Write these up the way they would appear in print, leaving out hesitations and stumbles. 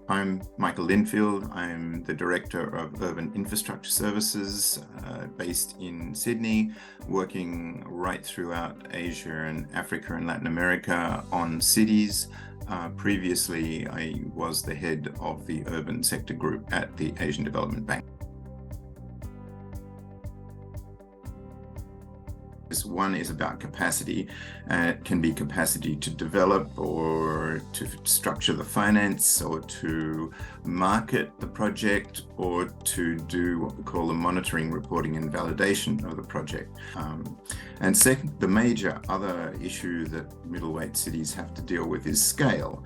I'm Michael Lindfield. I'm the Director of Urban Infrastructure Services based in Sydney, working right throughout Asia and Africa and Latin America on cities. Previously, I was the head of the urban sector group at the Asian Development Bank. One is about capacity. It can be capacity to develop or to structure the finance or to market the project or to do what we call the monitoring, reporting and validation of the project. And second, the major other issue that middleweight cities have to deal with is scale.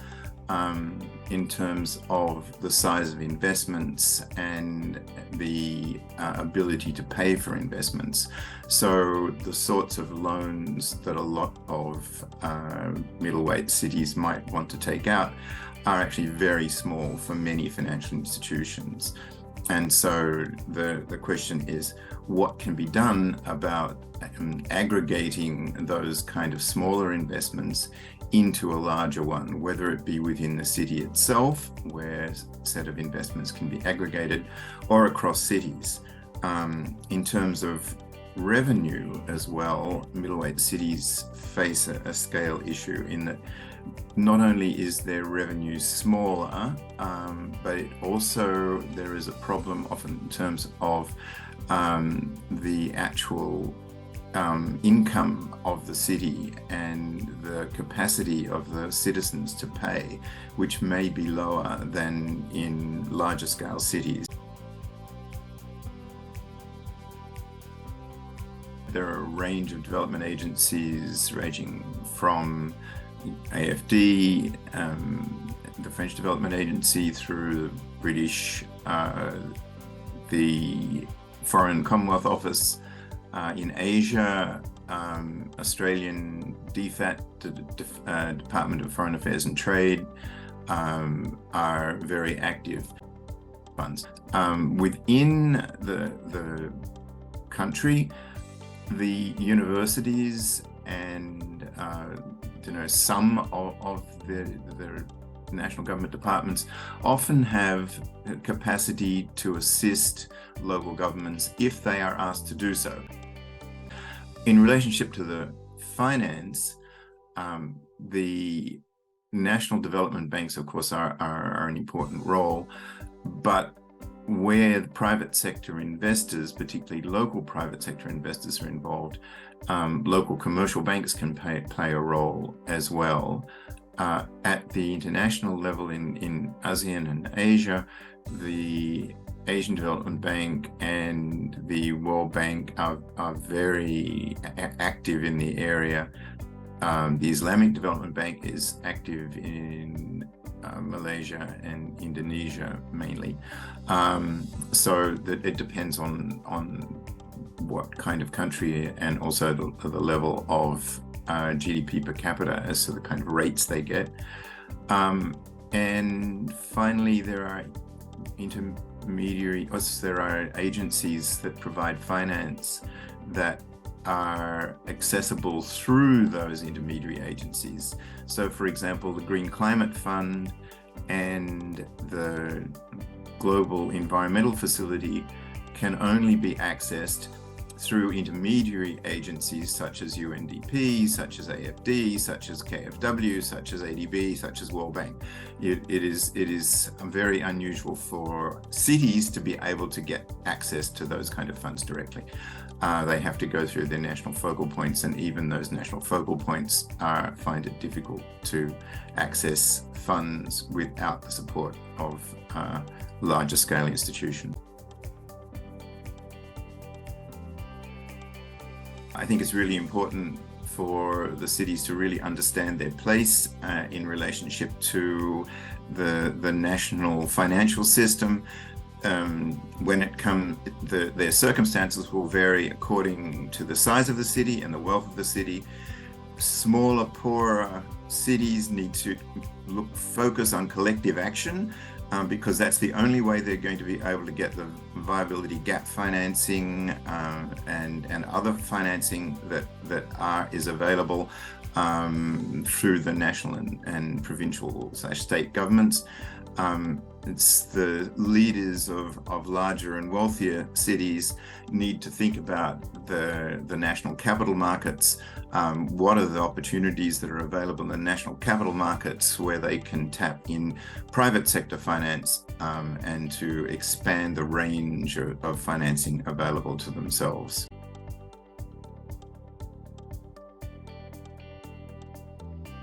In terms of the size of investments and the ability to pay for investments. So the sorts of loans that a lot of middleweight cities might want to take out are actually very small for many financial institutions. And so the question is, what can be done about aggregating those kind of smaller investments into a larger one, whether it be within the city itself, where a set of investments can be aggregated, or across cities. In terms of revenue as well, middleweight cities face a scale issue in that not only is their revenue smaller, but it also there is a problem often in terms of the actual income of the city and the capacity of the citizens to pay, which may be lower than in larger scale cities. There are a range of development agencies ranging from AFD, the French Development Agency, through the British, the Foreign Commonwealth Office, in Asia, Australian DFAT, the Department of Foreign Affairs and Trade, are very active funds. Within the country, the universities and some of the national government departments often have capacity to assist local governments if they are asked to do so. In relationship to the finance, the national development banks, of course, are an important role, but where the private sector investors, particularly local private sector investors, are involved, local commercial banks can play a role as well. At the international level in ASEAN and Asia, the Asian Development Bank and the World Bank are very active in the area. The Islamic Development Bank is active in Malaysia and Indonesia mainly. So that it depends on what kind of country and also the level of GDP per capita as to the kind of rates they get. And finally, there are agencies that provide finance that are accessible through those intermediary agencies. So, for example, the Green Climate Fund and the Global Environmental Facility can only be accessed through intermediary agencies such as UNDP, such as AFD, such as KfW, such as ADB, such as World Bank. It is very unusual for cities to be able to get access to those kind of funds directly. They have to go through their national focal points, and even those national focal points find it difficult to access funds without the support of larger scale institutions. I think it's really important for the cities to really understand their place in relationship to the national financial system. When it comes, their circumstances will vary according to the size of the city and the wealth of the city. Smaller, poorer cities need to focus on collective action because that's the only way they're going to be able to get the viability gap financing and other financing that is available through the national and provincial/state governments. It's the leaders of larger and wealthier cities need to think about the national capital markets. What are the opportunities that are available in the national capital markets where they can tap in private sector finance and to expand the range of financing available to themselves.